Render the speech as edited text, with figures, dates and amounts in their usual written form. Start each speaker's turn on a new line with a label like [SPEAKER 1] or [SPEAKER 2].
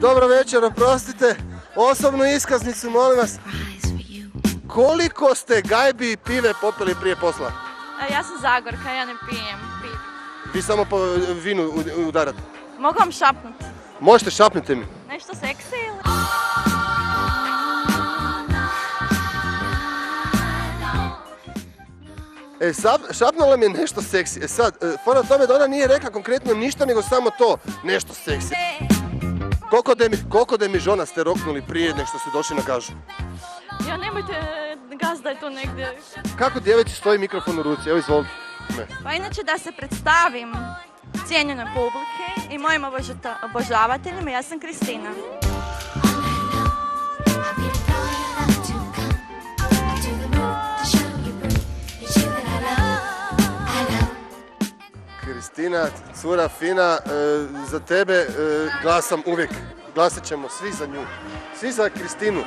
[SPEAKER 1] Dobro večer, oprostite. Osobnu iskaznicu, molim vas. Koliko ste gajbi i pive popili prije posla?
[SPEAKER 2] Ja sam Zagorka, ja ne pijem pivo.
[SPEAKER 1] Vi samo po vinu udarate.
[SPEAKER 2] Mogu vam šapnuti?
[SPEAKER 1] Možete, šapnite mi.
[SPEAKER 2] Nešto seksi ili?
[SPEAKER 1] Šapnula mi je nešto seksi. Sad, fora tome da ona nije rekla konkretno ništa, nego samo to, nešto seksi. Koliko demižona ste roknuli prije nek što ste došli na gažu?
[SPEAKER 2] Ja, nemojte gaz da je to negdje.
[SPEAKER 1] Kako djevojci stoji mikrofon u ruci? Evo, izvolite.
[SPEAKER 2] Pa inače da se predstavim cijenjenoj publike i mojim obožavateljima, ja sam Kristina.
[SPEAKER 1] Kristina, cura fina, za tebe glasam uvijek. Glasat ćemo svi za nju. Svi za Kristinu.